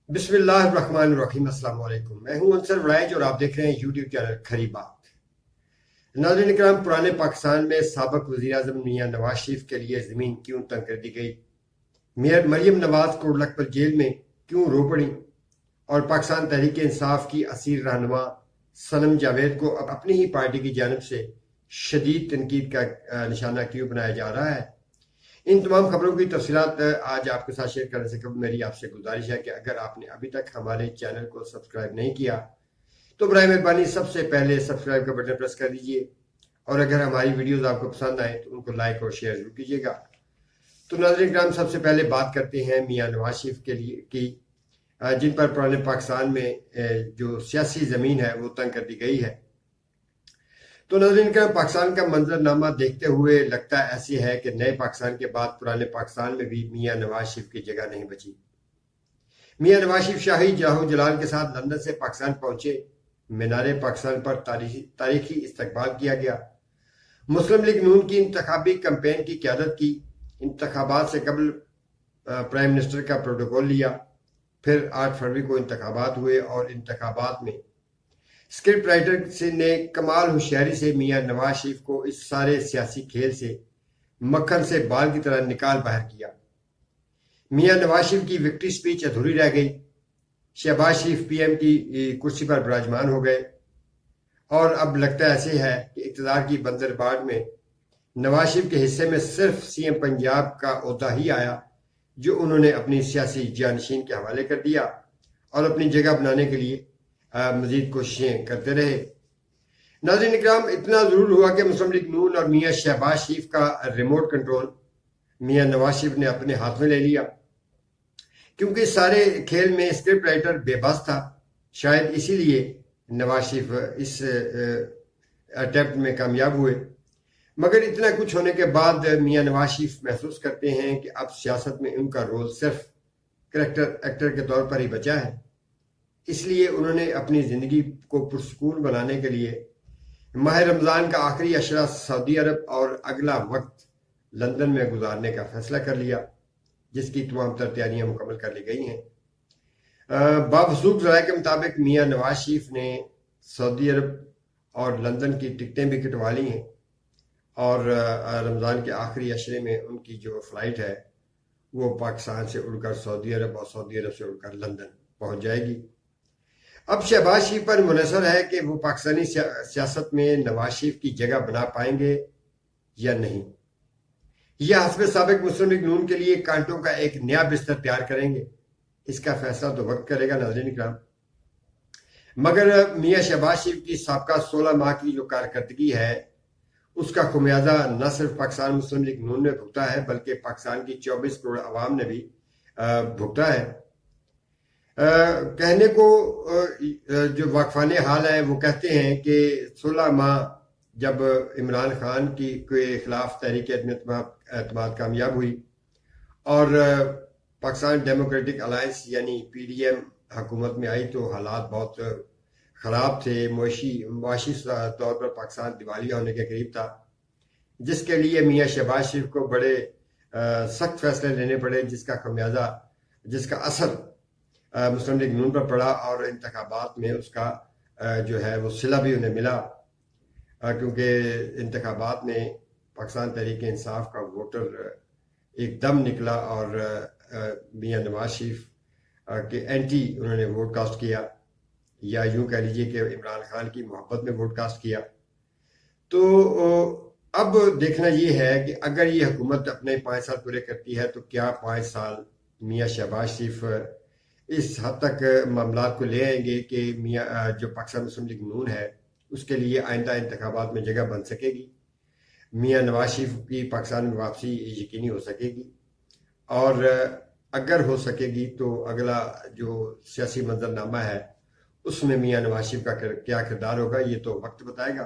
بسم اللہ الرحمن الرحیم۔ السلام علیکم، میں ہوں انصر وڑائج اور آپ دیکھ رہے ہیں یوٹیوب چینل کھری بات۔ ناظرین اکرام، پرانے پاکستان میں سابق وزیر اعظم میاں نواز شریف کے لیے زمین کیوں تنگ کر دی گئی؟ مریم نواز کوڑلکھپت جیل میں کیوں رو پڑی؟ اور پاکستان تحریک انصاف کی اسیر رہنما صنم جاوید کو اپنی ہی پارٹی کی جانب سے شدید تنقید کا نشانہ کیوں بنایا جا رہا ہے؟ ان تمام خبروں کی تفصیلات آج آپ کے ساتھ شیئر کرنے سے قبل میری آپ سے گزارش ہے کہ اگر آپ نے ابھی تک ہمارے چینل کو سبسکرائب نہیں کیا تو برائے مہربانی سب سے پہلے سبسکرائب کا بٹن پریس کر دیجئے، اور اگر ہماری ویڈیوز آپ کو پسند آئیں تو ان کو لائک اور شیئر ضرور کیجیے گا۔ تو ناظرین کرام، سب سے پہلے بات کرتے ہیں میاں نواز شریف کے لیے کی جن پر پرانے پاکستان میں جو سیاسی زمین ہے وہ تنگ کر دی گئی ہے۔ تو ناظرین کرام، پاکستان کا منظرنامہ دیکھتے ہوئے لگتا ایسی ہے کہ نئے پاکستان کے بعد پرانے پاکستان میں بھی میاں نواز شریف کی جگہ نہیں بچی۔ میاں نواز شریف شاہی جاہ و جلال کے ساتھ لندن سے پاکستان پہنچے، مینار پاکستان پر تاریخی استقبال کیا گیا، مسلم لیگ نون کی انتخابی کمپین کی قیادت کی، انتخابات سے قبل پرائم منسٹر کا پروٹوکول لیا، پھر 8 فروری کو انتخابات ہوئے اور انتخابات میں اسکرپٹ رائٹر نے کمال ہوشیاری سے میاں نواز شریف کو اس سارے سیاسی کھیل سے مکھن سے بال کی طرح نکال باہر کیا۔ میاں نواز شریف کی وکٹری سپیچ ادھوری رہ گئی، شہباز شریف پی ایم کی کرسی پر براجمان ہو گئے، اور اب لگتا ایسے ہے کہ اقتدار کی بندر باڑ میں نواز شریف کے حصے میں صرف سی ایم پنجاب کا عہدہ ہی آیا، جو انہوں نے اپنی سیاسی جانشین کے حوالے کر دیا اور اپنی جگہ بنانے کے لیے مزید کوششیں کرتے رہے۔ ناظرین اکرام، اتنا ضرور ہوا کہ مسلم لیگ نون اور میاں شہباز شریف کا ریموٹ کنٹرول میاں نواز شریف نے اپنے ہاتھ میں لے لیا، کیونکہ سارے کھیل میں اسکرپٹ رائٹر بے بس تھا۔ شاید اسی لیے نواز شریف اس اٹیمپٹ میں کامیاب ہوئے، مگر اتنا کچھ ہونے کے بعد میاں نواز شریف محسوس کرتے ہیں کہ اب سیاست میں ان کا رول صرف ایکٹر کے طور پر ہی بچا ہے۔ اس لیے انہوں نے اپنی زندگی کو پرسکون بنانے کے لیے ماہ رمضان کا آخری عشرہ سعودی عرب اور اگلا وقت لندن میں گزارنے کا فیصلہ کر لیا، جس کی تمام تر تیاریاں مکمل کر لی گئی ہیں۔ باوثوق ذرائع کے مطابق میاں نواز شریف نے سعودی عرب اور لندن کی ٹکٹیں بھی کٹوا لی ہیں، اور رمضان کے آخری عشرے میں ان کی جو فلائٹ ہے وہ پاکستان سے اڑ کر سعودی عرب اور سعودی عرب سے اڑ کر لندن پہنچ جائے گی۔ اب شہباز شریف پر منحصر ہے کہ وہ پاکستانی سیاست میں نواز شریف کی جگہ بنا پائیں گے یا نہیں۔ یہ حسب سابق مسلم لیگ نون کے لیے کانٹوں کا ایک نیا بستر تیار کریں گے، اس کا فیصلہ تو وقت کرے گا ناظرین اکرام۔ مگر میاں شہباز شریف کی سابقہ 16 ماہ کی جو کارکردگی ہے، اس کا خمیازہ نہ صرف پاکستان مسلم لیگ نون نے بھگتا ہے بلکہ پاکستان کی 24 کروڑ عوام نے بھی بھگتا ہے۔ کہنے کو جو واقفان حال ہے وہ کہتے ہیں کہ 16 ماہ جب عمران خان کے خلاف تحریک عدم اعتماد کامیاب ہوئی اور پاکستان ڈیموکریٹک الائنس یعنی پی ڈی ایم حکومت میں آئی، تو حالات بہت خراب تھے۔ معاشی طور پر پاکستان دیوالیہ ہونے کے قریب تھا، جس کے لیے میاں شہباز شریف کو بڑے سخت فیصلے لینے پڑے، جس کا خمیازہ، جس کا اثر مسلم لیگ نون پر پڑا، اور انتخابات میں اس کا جو ہے وہ صلہ بھی انہیں ملا، کیونکہ انتخابات میں پاکستان تحریک انصاف کا ووٹر ایک دم نکلا اور میاں نواز شریف کے اینٹی انہوں نے ووٹ کاسٹ کیا، یا یوں کہہ لیجئے کہ عمران خان کی محبت میں ووٹ کاسٹ کیا۔ تو اب دیکھنا یہ ہے کہ اگر یہ حکومت اپنے 5 سال پورے کرتی ہے تو کیا 5 سال میاں شہباز شریف اس حد تک معاملات کو لے آئیں گے کہ جو پاکستان مسلم لیگ نون ہے اس کے لیے آئندہ انتخابات میں جگہ بن سکے گی، میاں نواز شریف کی پاکستان میں واپسی یقینی ہو سکے گی، اور اگر ہو سکے گی تو اگلا جو سیاسی منظرنامہ ہے اس میں میاں نواز شریف کا کیا کردار ہوگا، یہ تو وقت بتائے گا۔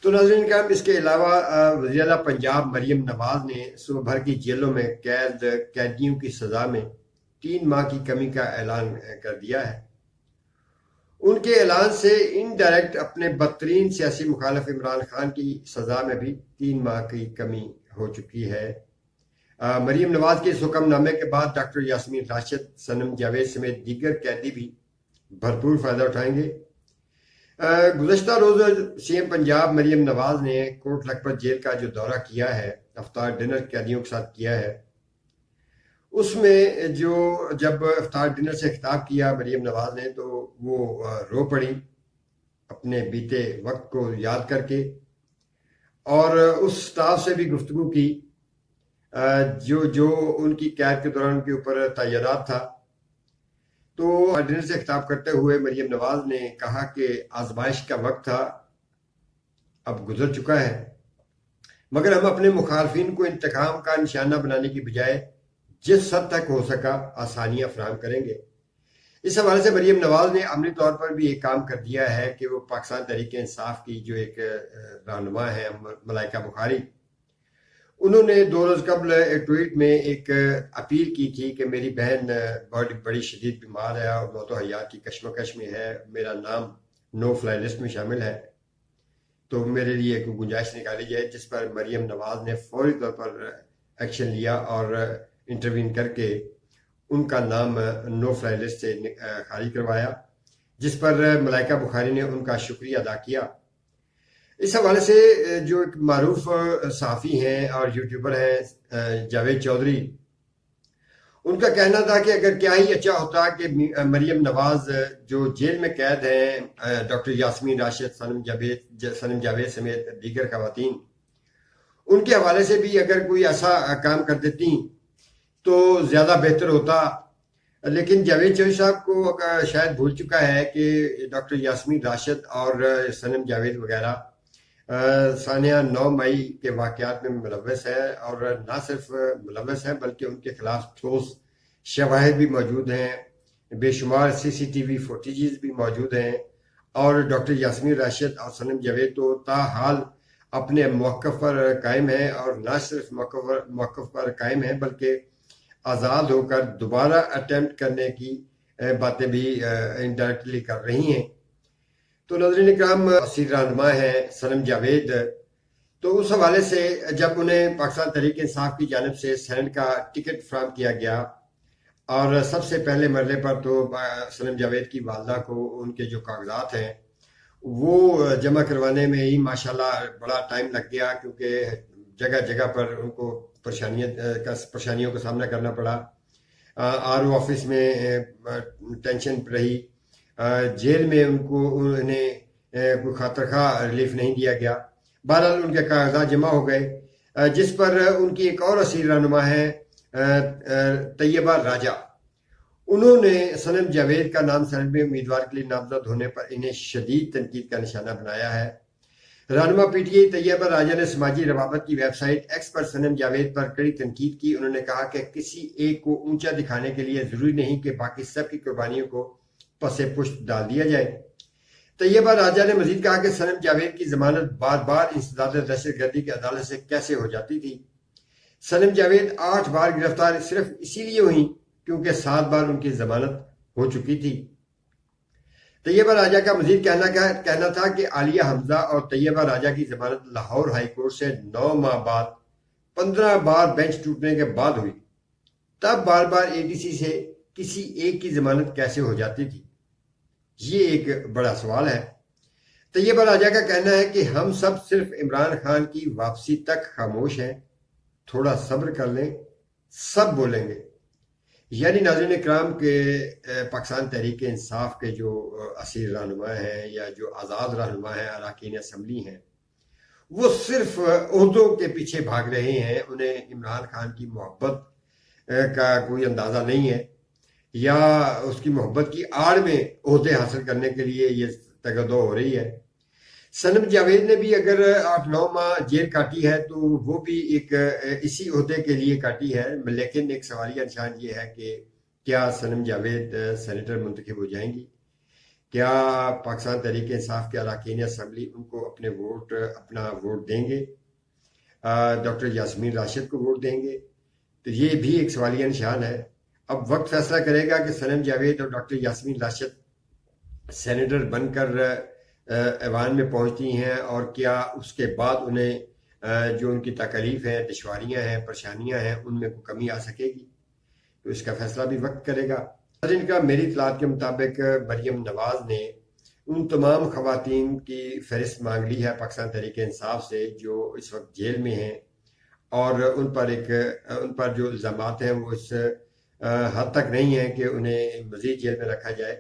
تو ناظرین کرام، اس کے علاوہ وزیر اعلیٰ پنجاب مریم نواز نے صوبہ بھر کی جیلوں میں قیدیوں کی سزا میں 3 ماہ کی کمی کا اعلان کر دیا ہے۔ ان کے اعلان سے انڈائریکٹ اپنے بدترین سیاسی مخالف عمران خان کی سزا میں بھی 3 ماہ کی کمی ہو چکی ہے۔ مریم نواز کے اس حکم نامے کے بعد ڈاکٹر یاسمین راشد، صنم جاوید سمیت دیگر قیدی بھی بھرپور فائدہ اٹھائیں گے۔ گزشتہ روز سی ایم پنجاب مریم نواز نے کوٹ لکھپت جیل کا جو دورہ کیا ہے، افطار ڈنر قیدیوں کے ساتھ کیا ہے، اس میں جب افطار ڈنر سے خطاب کیا مریم نواز نے تو وہ رو پڑی اپنے بیتے وقت کو یاد کر کے، اور اس سٹاف سے بھی گفتگو کی جو ان کی قید کے دوران ان کے اوپر تعینات تھا۔ تو ڈنر سے خطاب کرتے ہوئے مریم نواز نے کہا کہ آزمائش کا وقت تھا، اب گزر چکا ہے، مگر ہم اپنے مخالفین کو انتقام کا نشانہ بنانے کی بجائے جس حد تک ہو سکا آسانیاں فراہم کریں گے۔ اس حوالے سے مریم نواز نے عملی طور پر بھی ایک کام کر دیا ہے کہ وہ پاکستان تحریک انصاف کی جو ایک رہنما ہے ملائکہ بخاری، انہوں نے 2 روز قبل ایک ٹویٹ میں ایک اپیل کی تھی کہ میری بہن بڑی شدید بیمار ہے اور موت و حیات کی کشمکش میں ہے، میرا نام نو فلائی لسٹ میں شامل ہے، تو میرے لیے ایک گنجائش نکالی جائے، جس پر مریم نواز نے فوری طور پر ایکشن لیا اور انٹروین کر کے ان کا نام نو فلائی لسٹ سے خالی کروایا، جس پر ملائکہ بخاری نے ان کا شکریہ ادا کیا۔ اس حوالے سے جو ایک معروف صحافی ہیں اور یوٹیوبر ہیں جاوید چودھری، ان کا کہنا تھا کہ اگر کیا ہی اچھا ہوتا کہ مریم نواز جو جیل میں قید ہیں، ڈاکٹر یاسمین راشد، صنم جاوید سمیت دیگر خواتین، ان کے حوالے سے بھی اگر کوئی ایسا کام کر دیتی تو زیادہ بہتر ہوتا۔ لیکن جاوید چودھری صاحب کو شاید بھول چکا ہے کہ ڈاکٹر یاسمین راشد اور صنم جاوید وغیرہ سانحہ 9 مئی کے واقعات میں ملوث ہے، اور نہ صرف ملوث ہیں بلکہ ان کے خلاف ٹھوس شواہد بھی موجود ہیں، بے شمار CCTV فوٹیجز بھی موجود ہیں، اور ڈاکٹر یاسمین راشد اور صنم جاوید تو تاحال اپنے موقف پر قائم ہیں، اور نہ صرف موقف پر قائم ہیں بلکہ آزاد ہو کر دوبارہ اٹیمپٹ کرنے کی باتیں بھی انڈائریکٹلی کر رہی ہیں۔ تو ناظرین اکرام، اصیل رہنما ہے صنم جاوید، تو اس حوالے سے جب انہیں پاکستان تحریک انصاف کی جانب سے سینٹ کا ٹکٹ فراہم کیا گیا، اور سب سے پہلے مرحلے پر تو صنم جاوید کی والدہ کو ان کے جو کاغذات ہیں وہ جمع کروانے میں ہی ماشاءاللہ بڑا ٹائم لگ گیا، کیونکہ جگہ جگہ پر ان کو پریشانیوں کا سامنا کرنا پڑا۔ RO آفس میں ٹینشن رہی، جیل میں انہیں کوئی خاطر خواہ ریلیف نہیں دیا گیا۔ بہرحال ان کے کاغذات جمع ہو گئے، جس پر ان کی ایک اور اصیل رہنما ہے طیبہ راجہ، انہوں نے صنم جاوید کا نام سینٹ میں امیدوار کے لیے نامزد ہونے پر انہیں شدید تنقید کا نشانہ بنایا ہے۔ رہنما PTI طیبہ راجہ نے سماجی روابط کی ویب سائٹ ایکس پر صنم جاوید پر کڑی تنقید کی۔ انہوں نے کہا کہ کسی ایک کو اونچا دکھانے کے لیے ضروری نہیں کہ باقی سب کی قربانیوں کو پس پشت ڈال دیا جائے۔ طیبہ راجہ نے مزید کہا کہ صنم جاوید کی ضمانت بار بار انسداد دہشت گردی کی عدالت سے کیسے ہو جاتی تھی۔ صنم جاوید 8 بار گرفتار صرف اسی لیے ہوئی کیونکہ 7 بار ان کی ضمانت ہو چکی تھی۔ طیبہ راجہ کا مزید کہنا تھا کہ عالیہ حمزہ اور طیبہ راجہ کی ضمانت لاہور ہائی کورٹ سے 9 ماہ بعد 15 بار بینچ ٹوٹنے کے بعد ہوئی، تب بار بار ADC سے کسی ایک کی ضمانت کیسے ہو جاتی تھی؟ یہ ایک بڑا سوال ہے۔ طیبہ راجہ کا کہنا ہے کہ ہم سب صرف عمران خان کی واپسی تک خاموش ہیں، تھوڑا صبر کر لیں، سب بولیں گے۔ یعنی ناظرین اکرام کے پاکستان تحریک انصاف کے جو اصیل رہنما ہیں یا جو آزاد رہنما ہیں، اراکین اسمبلی ہیں، وہ صرف عہدوں کے پیچھے بھاگ رہے ہیں۔ انہیں عمران خان کی محبت کا کوئی اندازہ نہیں ہے، یا اس کی محبت کی آڑ میں عہدے حاصل کرنے کے لیے یہ تگدو ہو رہی ہے۔ صنم جاوید نے بھی اگر 8-9 ماہ جیل کاٹی ہے تو وہ بھی ایک اسی عہدے کے لیے کاٹی ہے، لیکن ایک سوالیہ نشان یہ ہے کہ کیا صنم جاوید سینیٹر منتخب ہو جائیں گی؟ کیا پاکستان تحریک انصاف کے اراکین اسمبلی ان کو اپنا ووٹ دیں گے؟ ڈاکٹر یاسمین راشد کو ووٹ دیں گے؟ تو یہ بھی ایک سوالیہ نشان ہے۔ اب وقت فیصلہ کرے گا کہ صنم جاوید اور ڈاکٹر یاسمین راشد سینیٹر بن کر ایوان میں پہنچتی ہیں، اور کیا اس کے بعد انہیں جو ان کی تکلیف ہیں، دشواریاں ہیں، پریشانیاں ہیں، ان میں کوئی کمی آ سکے گی تو اس کا فیصلہ بھی وقت کرے گا۔ ناظرین کا میری اطلاعات کے مطابق مریم نواز نے ان تمام خواتین کی فہرست مانگ لی ہے پاکستان تحریک انصاف سے جو اس وقت جیل میں ہیں، اور ان پر جو الزامات ہیں وہ اس حد تک نہیں ہیں کہ انہیں مزید جیل میں رکھا جائے۔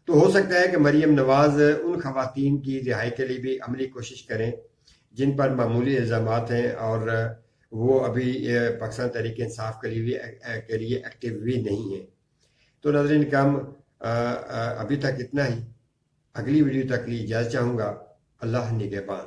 تو ہو سکتا ہے کہ مریم نواز ان خواتین کی رہائی کے لیے بھی عملی کوشش کریں جن پر معمولی الزامات ہیں اور وہ ابھی پاکستان تحریک انصاف کے لیے ایکٹیو بھی نہیں ہیں۔ تو ناظرین کرام ابھی تک اتنا ہی، اگلی ویڈیو تک لی اجازت چاہوں گا۔ اللہ نگہبان۔